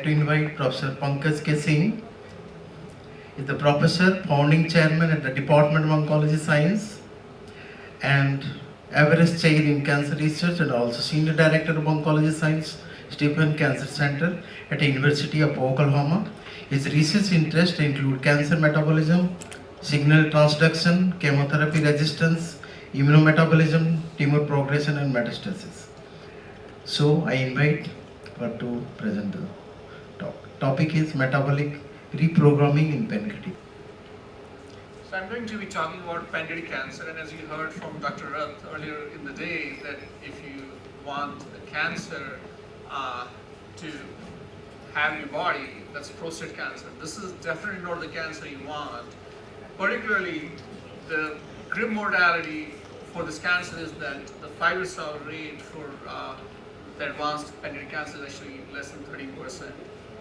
to invite Professor Pankaj Singh. Is the professor, founding chairman at the Department of Oncology Science, and Everest Chair in Cancer Research, and also Senior Director of Oncology Science, Stephen Cancer Center at the University of Oklahoma. His research interests include cancer metabolism, signal transduction, chemotherapy resistance, immunometabolism, tumor progression, and metastasis. So I invite her to present the talk. Topic is metabolic reprogramming in pancreatic. So I'm going to be talking about pancreatic cancer, and as you heard from Dr. Rath earlier in the day, that if you want a cancer to have your body, that's prostate cancer. This is definitely not the cancer you want. Particularly, the grim mortality for this cancer is that the 5-year rate for the advanced pancreatic cancer is actually less than 13%.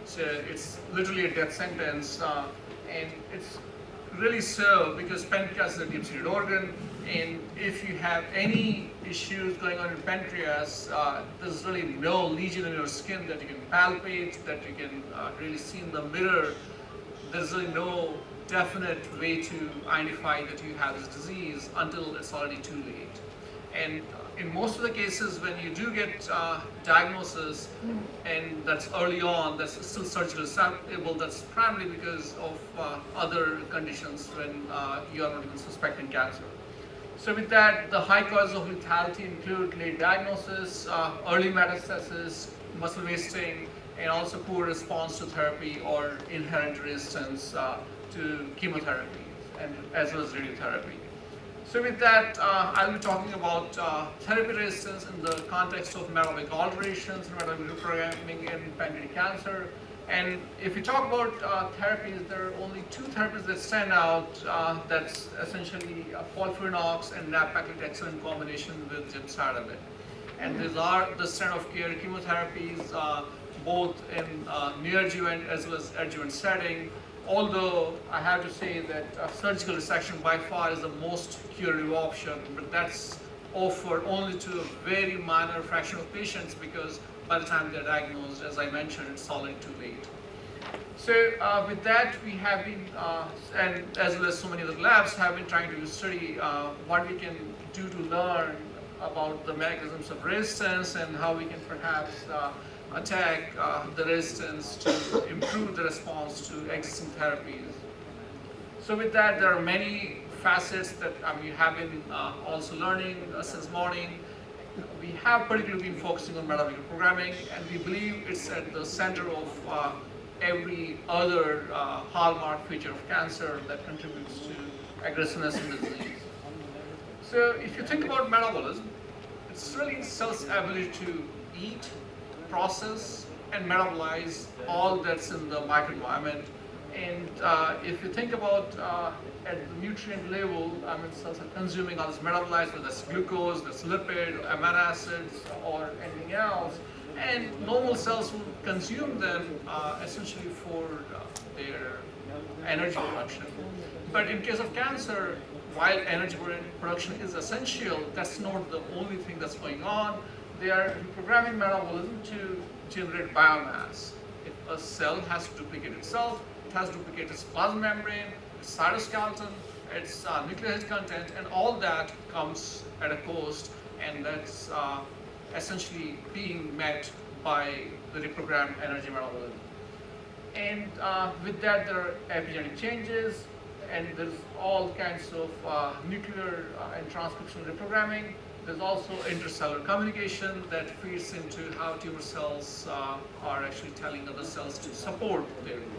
So it's literally a death sentence, and it's really so because pancreas is a deep-seated organ, and if you have any issues going on in pancreas, there's really no lesion in your skin that you can palpate, that you can really see in the mirror. There's really no definite way to identify that you have this disease until it's already too late. And in most of the cases, when you do get diagnosis, and that's early on, that's still surgically susceptible, that's primarily because of other conditions when you are not even suspecting cancer. So with that, the high causes of lethality include late diagnosis, early metastasis, muscle wasting, and also poor response to therapy or inherent resistance to chemotherapy and as well as radiotherapy. So with that, I'll be talking about therapy resistance in the context of metabolic alterations and metabolic reprogramming in pancreatic cancer. And if we talk about therapies, there are only two therapies that stand out. That's essentially FOLFIRINOX and nab-paclitaxel in combination with gemcitabine. And these are the standard of care chemotherapies, both in neoadjuvant as well as adjuvant setting. Although I have to say that surgical resection by far is the most curative option, but that's offered only to a very minor fraction of patients because by the time they're diagnosed, as I mentioned, it's already too late. So with that, we have been, and as well as so many other labs, have been trying to study what we can do to learn about the mechanisms of resistance and how we can perhaps attack the resistance to improve the response to existing therapies. So with that, there are many facets that we have been also learning since morning. We have particularly been focusing on metabolic reprogramming, and we believe it's at the center of every other hallmark feature of cancer that contributes to aggressiveness in the disease. So if you think about metabolism, it's really cell's ability to eat, process, and metabolize all that's in the microenvironment. And if you think about at the nutrient level, cells are consuming all this metabolized, whether that's glucose, that's lipid, amino acids, or anything else. And normal cells will consume them essentially for their energy production. But in case of cancer, while energy production is essential, that's not the only thing that's going on. They are reprogramming metabolism to generate biomass. If a cell has to duplicate itself, it has to duplicate its plasma membrane, its cytoskeleton, its nuclear content, and all that comes at a cost, and that's essentially being met by the reprogrammed energy metabolism. And with that, there are epigenetic changes, and there's all kinds of nuclear and transcriptional reprogramming. There's also intercellular communication that feeds into how tumor cells are actually telling other cells to support their growth.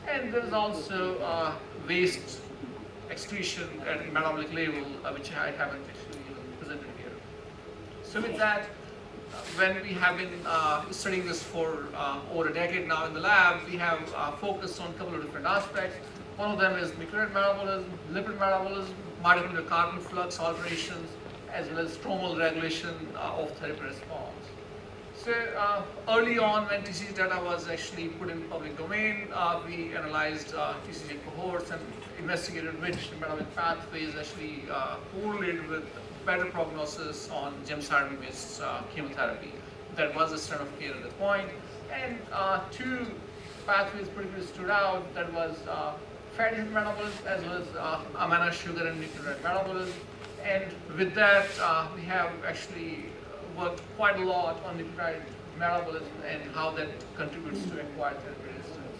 And there's also waste excretion at metabolic level, which I haven't actually presented here. So with that, when we have been studying this for over a decade now in the lab, we have focused on a couple of different aspects. One of them is nuclear metabolism, lipid metabolism, mitochondrial carbon flux alterations, as well as stromal regulation of therapy response. So early on, when TCG data was actually put in public domain, we analyzed TCG cohorts and investigated which metabolic pathways actually correlated with better prognosis on gemcitabine-based chemotherapy. That was the standard of care at that point. And two pathways particularly stood out. That was fatty acid metabolism as well as amino sugar and nucleotide metabolism. And with that, we have actually worked quite a lot on nucleotide metabolism and how that contributes to acquired therapy resistance.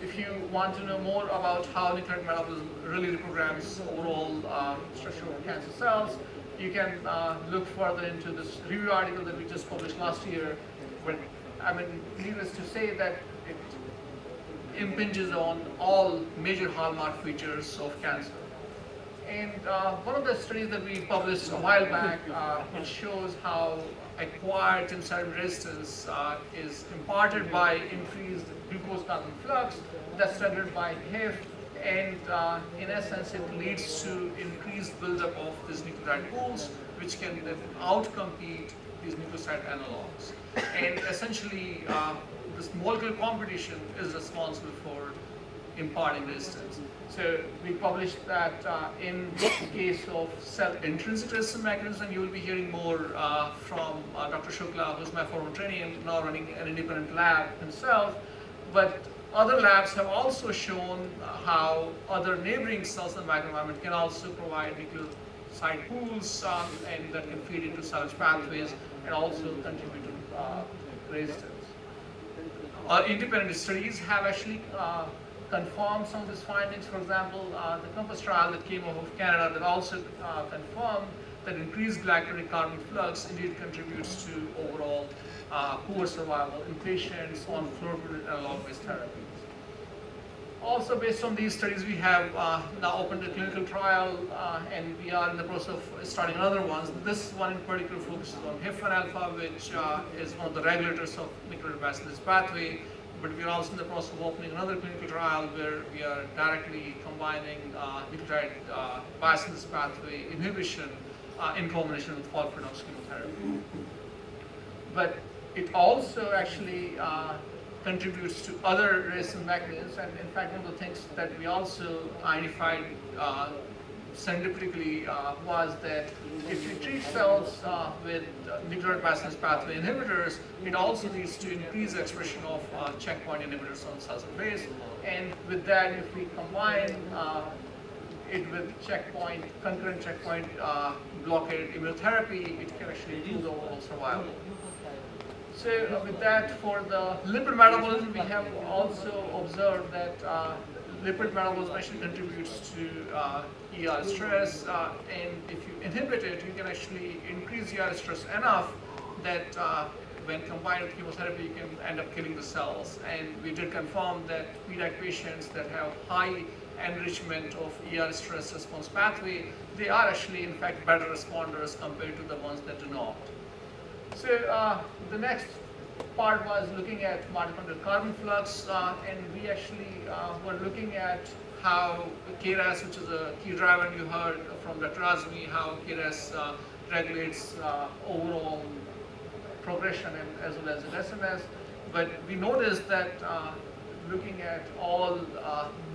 If you want to know more about how nucleotide metabolism really reprograms overall structure of cancer cells, you can look further into this review article that we just published last year. But I mean, needless to say that it impinges on all major hallmark features of cancer. And one of the studies that we published a while back, which shows how acquired thyroid resistance is imparted by increased glucose carbon flux that's triggered by HIF, and in essence it leads to increased buildup of these nucleotide pools, which can then outcompete these nucleoside analogs. And essentially, this molecular competition is responsible for imparting resistance. So we published that in the case of cell intrinsic resistance mechanism, you will be hearing more from Dr. Shukla, who's my former trainee and now running an independent lab himself. But other labs have also shown how other neighboring cells in the microenvironment can also provide nucleoside pools and that can feed into salvage pathways and also contribute to resistance. Independent studies have actually confirmed some of these findings. For example, the COMPASS trial that came out of Canada that also confirmed that increased galactic carbon flux indeed contributes to overall poor survival in patients on fluoride analog-based therapies. Also, based on these studies, we have now opened a clinical trial, and we are in the process of starting other ones. This one in particular focuses on HIF-1 alpha, which is one of the regulators of nuclear bacillus pathway. But we are also in the process of opening another clinical trial where we are directly combining nucleotide bacillus pathway inhibition in combination with folfirinox chemotherapy. But it also actually contributes to other resistance mechanisms, and in fact one of the things that we also identified serendipitously was that if you treat cells with nuclear bacillus pathway inhibitors, it also leads to increased expression of checkpoint inhibitors on cell surface. And with that, if we combine it with concurrent checkpoint blockade immunotherapy, it can actually improve the overall survival. So with that, for the lipid metabolism, we have also observed that lipid metabolism actually contributes to ER stress, and if you inhibit it, you can actually increase ER stress enough that when combined with chemotherapy, you can end up killing the cells. And we did confirm that PDAC patients that have high enrichment of ER stress response pathway, they are actually in fact better responders compared to the ones that do not. So the next part was looking at mitochondrial carbon flux, and we actually were looking at how KRAS, which is a key driver, and you heard from Dr. Azmi how KRAS regulates overall progression and as well as in SMS. But we noticed that looking at all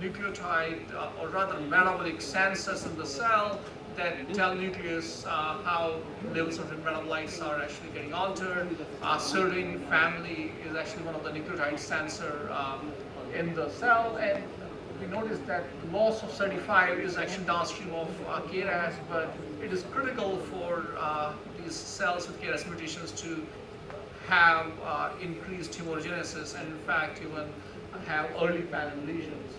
nucleotide or rather metabolic sensors in the cell that tell nucleus how levels of metabolites are actually getting altered. Serine family is actually one of the nucleotide sensor in the cell, and we noticed that loss of 35 is actually downstream of KRAS, but it is critical for these cells with KRAS mutations to have increased tumorigenesis and in fact even have early pattern lesions.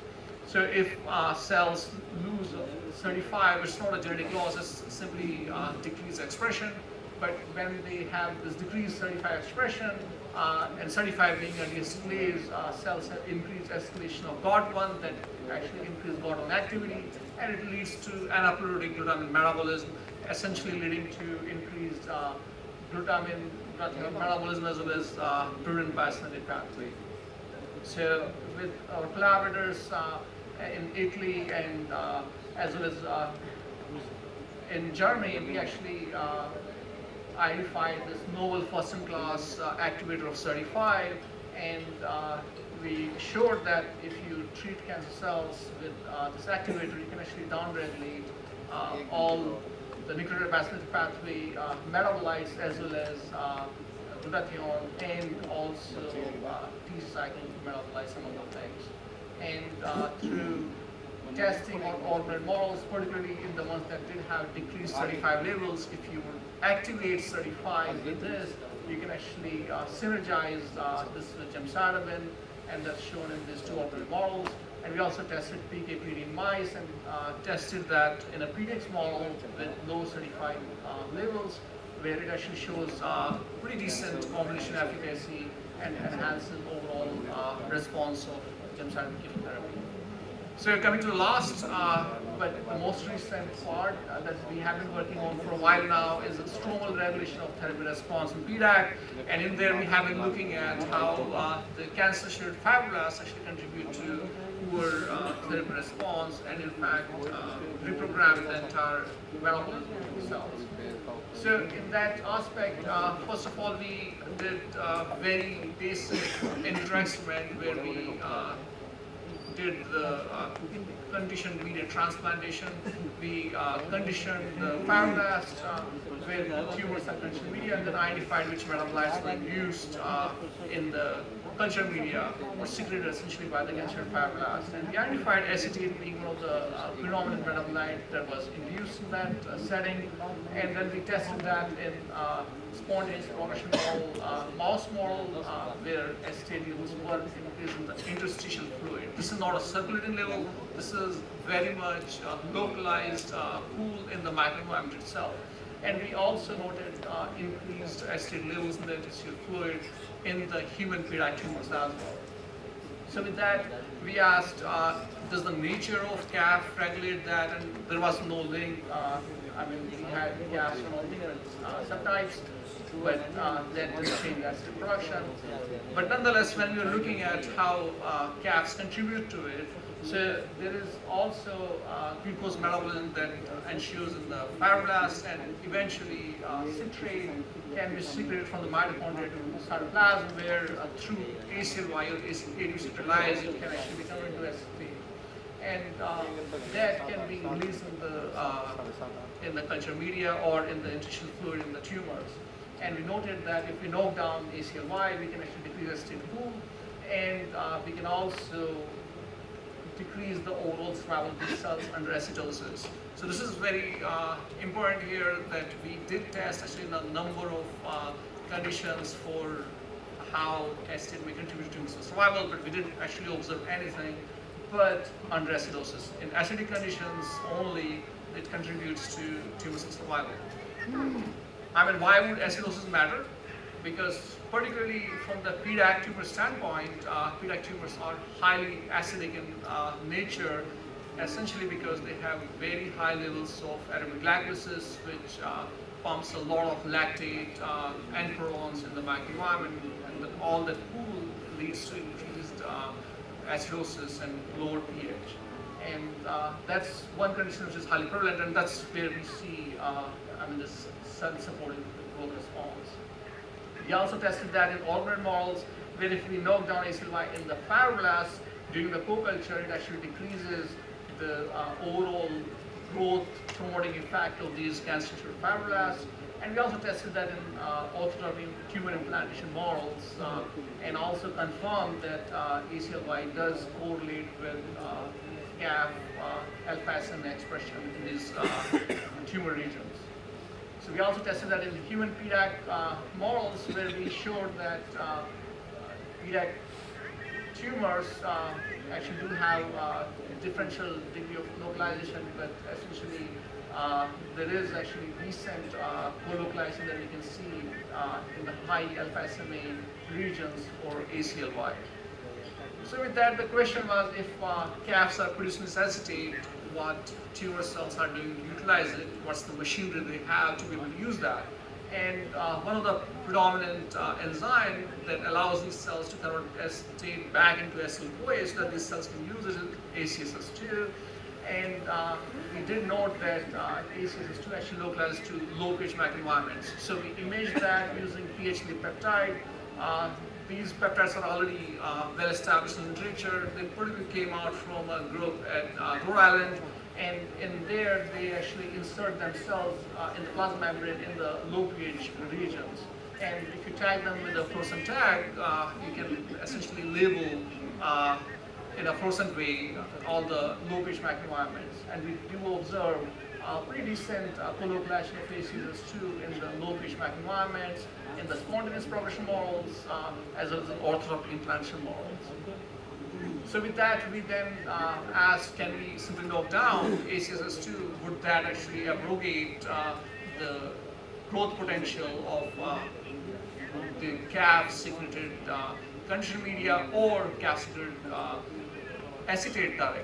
So if cells lose 35, it's not a genetic loss, it's simply decreased expression. But when they have this decreased 35 expression, and 35 being a displays, cells have increased escalation of GOT1 that actually increase GOT1 activity, and it leads to anapyrutic glutamine metabolism, essentially leading to increased glutamine metabolism as well as purine biosynthetic pathway. So with our collaborators in Italy and as well as in Germany, we actually identified this novel first-in-class activator of 35, and we showed that if you treat cancer cells with this activator, you can actually downregulate all the nuclear bacillus pathway metabolites as well as glutathione, and also T-cycline to metabolize some other things. And through testing on ordinary models, particularly in the ones that did have decreased 35 levels, if you would activate 35 with this, you can actually synergize this with gemcitabine, and that's shown in these two ordinary models. And we also tested PK/PD in mice and tested that in a PDX model with low 35 levels, where it actually shows pretty decent combination efficacy and enhances overall response of gemcitabine chemotherapy. So coming to the last, but the most recent part that we have been working on for a while now is the stromal regulation of therapy response in PDAC. And in there we have been looking at how the cancer-associated fibroblasts actually contribute to poor therapy response, and in fact reprogram the entire metabolism of the cells. So in that aspect, first of all, we did very basic instrument where we did the conditioned media transplantation. We conditioned the fibroblast with tumor cell conditioned media, and then identified which metabolites were induced in the culture media or secreted essentially by the cancer fibroblast. And we identified acetate being one of the predominant metabolite that was induced in that setting. And then we tested that in spontaneous progression model, mouse model, where acetate levels were increased in the interstitial fluid. This is not a circulating level. This is very much localized pool in the microenvironment itself. And we also noted increased acetate levels in the interstitial fluid in the human PDAC tumors as well. So with that, we asked, does the nature of CAF regulate that? And there was no link. We had CAFs from all different subtypes, but that didn't change acid production. But nonetheless, when we were looking at how CAFs contribute to it, so there is also glucose metabolism that ensures in the fibroblast, and eventually citrate can be secreted from the mitochondria to the cytoplasm, where through ACLY or ADP it can actually become into acetate. And that can be released in the culture media or in the interstitial fluid in the tumors. And we noted that if we knock down ACLY, we can actually decrease acetate pool, and we can also decrease the overall survival of these cells under acidosis. So this is very important here, that we did test actually in a number of conditions for how acetate may contribute to survival, but we didn't actually observe anything but under acidosis. In acidic conditions only, it contributes to tumor cell survival. Why would acidosis matter? Because particularly from the PDAC tumor standpoint, PDAC tumors are highly acidic in nature, essentially because they have very high levels of aromatic glycolysis, which pumps a lot of lactate and prurons in the microenvironment, and all that pool leads to increased acidosis and lower pH. And that's one condition which is highly prevalent, and that's where we see this cell-supporting growth response. We also tested that in organoid models, where if we knock down ACLY in the fibroblast during the co-culture, it actually decreases the overall growth promoting effect of these cancer-associated fibroblasts. And we also tested that in orthotopic tumor implantation models, and also confirmed that ACLY does correlate with CAF, alpha-SN expression in these tumor regions. So we also tested that in the human PDAC models, where we showed that PDAC tumors actually do have differential degree of localization, but essentially there is actually recent co-localization that we can see in the high alpha SMA regions for ACLY. So with that, the question was, if CAFs are producing acetate, what tumor cells are doing to utilize it? What's the machinery they have to be able to use that? And one of the predominant enzyme that allows these cells to convert acetate back into acetyl-CoA so that these cells can use it is ACSS2. And we did note that ACSS2 actually localizes to low pH microenvironments. So we imaged that using pH-lip peptide. These peptides are already well established in the literature. They particularly came out from a group at Rhode Island, and in there they actually insert themselves in the plasma membrane in the low pH regions. And if you tag them with a fluorescent tag, you can essentially label in a fluorescent way all the low pitch microenvironments. And we do observe pretty decent colocalization of phase users too in the low pitch microenvironments, in the spontaneous progression models, as well as the orthotopic implantation models. So with that, we then asked, can we simply knock down ACSS2? Would that actually abrogate the growth potential of the calf-secreted conditioned media or calf-secreted acetate directly?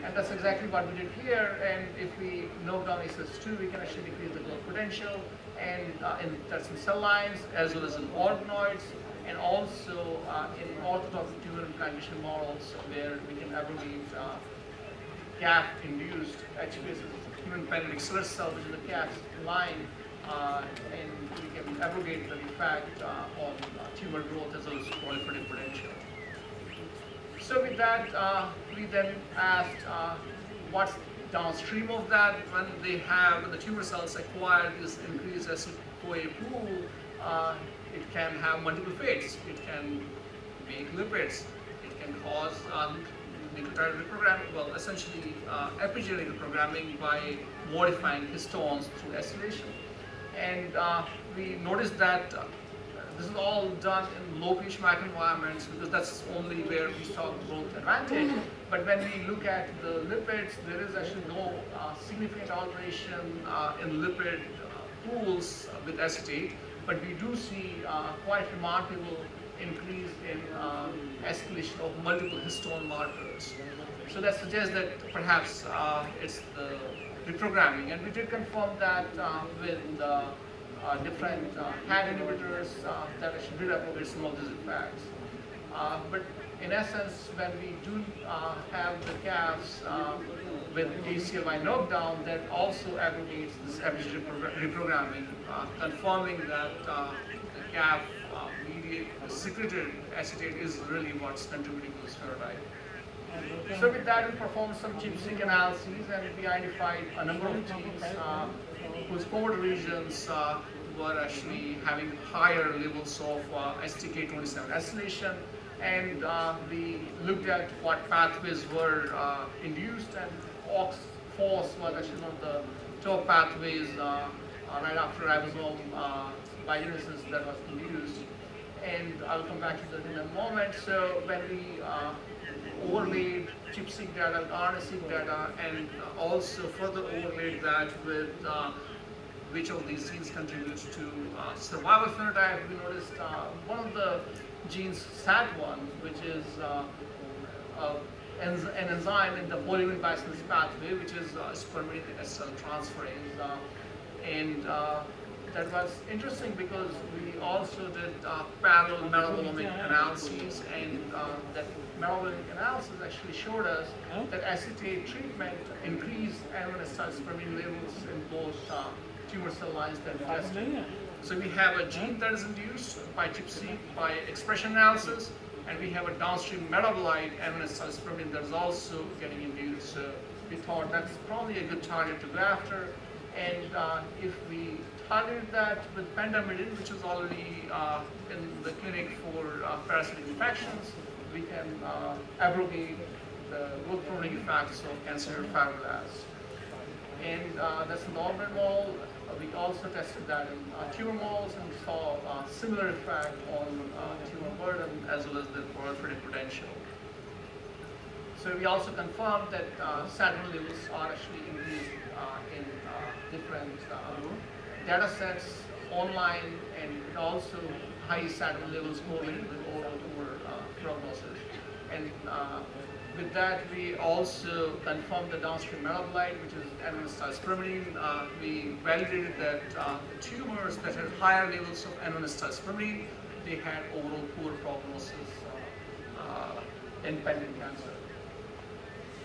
And that's exactly what we did here. And if we knock down ACSS2, we can actually decrease the growth potential, and that's in cell lines as well as in organoids, and also in orthotopic tumor implantation models where we can abrogate calf-induced HPS, human pancreatic source cell, which is the calf line, and we can abrogate the effect on tumor growth as well as proliferative potential. So with that, we then asked what's downstream of that when the tumor cells acquire this increased acid-CoA pool. It can have multiple fates. It can make lipids. It can cause nucleotide reprogramming, well, essentially epigenetic reprogramming by modifying histones through acylation. And we noticed that this is all done in low pH microenvironments because that's only where we saw growth advantage. But when we look at the lipids, there is actually no significant alteration in lipid pools with acetate. But we do see quite remarkable increase in escalation of multiple histone markers. So that suggests that perhaps it's the reprogramming, and we did confirm that with different HAD inhibitors that actually did abrogate some of these effects. But in essence, when we do have the calves with ACLY knockdown, that also abrogates this epigenetic reprogramming, confirming that the calf mediated secreted acetate is really what's contributing to this phenotype. So with that, we performed some ChIP-seq analyses, and we identified a number of genes whose code regions were actually having higher levels of STK27 acylation, and we looked at what pathways were induced, and OX-FOS was actually one of the top pathways right after ribosome biogenesis that was induced. And I'll come back to that in a moment. So when we overlaid ChIP-seq data with RNA-seq data, and also further overlaid that with which of these genes contributes to survival phenotype, we noticed one of the genes, SAT1, which is an enzyme in the polyamine biosynthesis pathway, which is spermidine cell transferase. And that was interesting because we also did parallel metabolomic analyses, and that metabolomic analysis actually showed us that acetate treatment increased N1-acetylspermidine levels in both tumor cell lines that we tested. So we have a gene that is induced by ChIP-seq by expression analysis, and we have a downstream metabolite, N1-acetylspermidine, that is also getting induced. So we thought that's probably a good target to go after. And if we targeted that with pentamidine, which is already in the clinic for parasitic infections, we can abrogate the growth promoting effects of cancer fibroblasts. And that's an organ model. We also tested that in tumor models, and we saw a similar effect on tumor burden as well as the proliferative potential. So we also confirmed that SAT1 levels are actually increased in different data sets online, and it also high SAT1 levels correlated with overall tumor prognosis. And with that, we also confirmed the downstream metabolite, which is N1-acetylspermidine. We validated that tumors that had higher levels of N1-acetylspermidine, they had overall poor prognosis in pending cancer.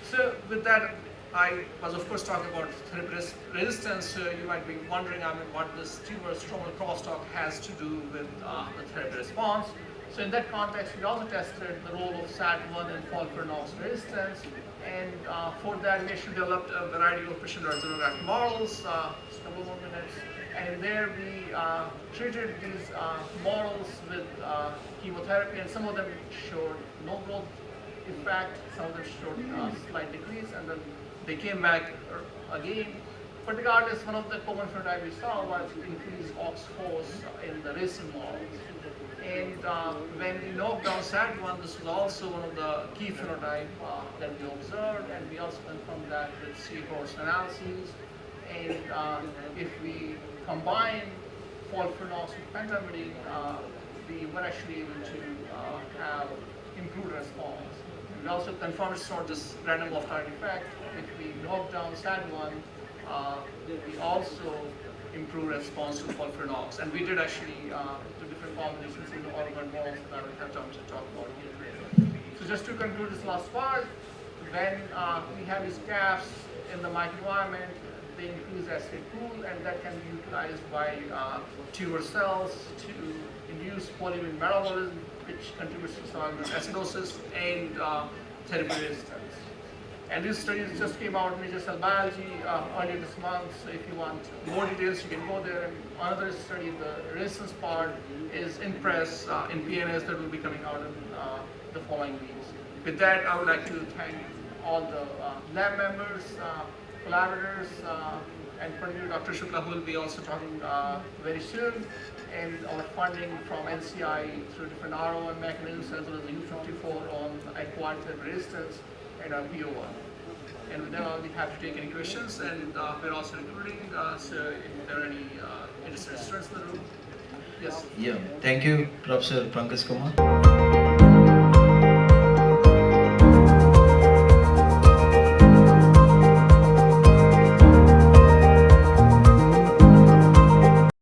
So with that, I was of course talking about therapy resistance. So you might be wondering, what this tumor stromal crosstalk has to do with the therapy response. So in that context, we also tested the role of SAT1 in follicular-NOx resistance, and for that we actually developed a variety of patient xenograft models, just a couple more minutes, And there we treated these models with chemotherapy, and some of them showed no growth effect, some of them showed slight decrease, and then they came back again. But regardless, one of the common phenotype we saw was increased OX4s in the racing models. And when we knocked down SAT1, this was also one of the key phenotype that we observed, and we also confirmed that with seahorse analyses. And if we combine folfirinox with pentamidine, we were actually able to have improved response. We also confirmed it's not this random off-target effect. If we knock down SAT1, we also improve response to folfirinox. And we did actually do different combinations in the organ models that I will have time to talk about here. So just to conclude this last part, when we have these gaps in the microenvironment, they increase acetate pool, and that can be utilized by tumor cells to induce polyamine metabolism, which contributes to cellular acidosis and therapy resistance. And these studies just came out in Nature Cell Biology earlier this month, so if you want more details, you can go there. And another study, the resistance part, is in press in PNS that will be coming out in the following weeks. With that, I would like to thank all the lab members, collaborators, and particularly Dr. Shukla, who will be also talking very soon, and our funding from NCI through different ROM mechanisms, as well as the U54 on acquired therapy resistance, and our PO1. And with that, I'll be happy to take any questions, and we're also recruiting, so if there are any interested students in the room. Yes? Yeah, thank you, Professor Pankaj Kumar.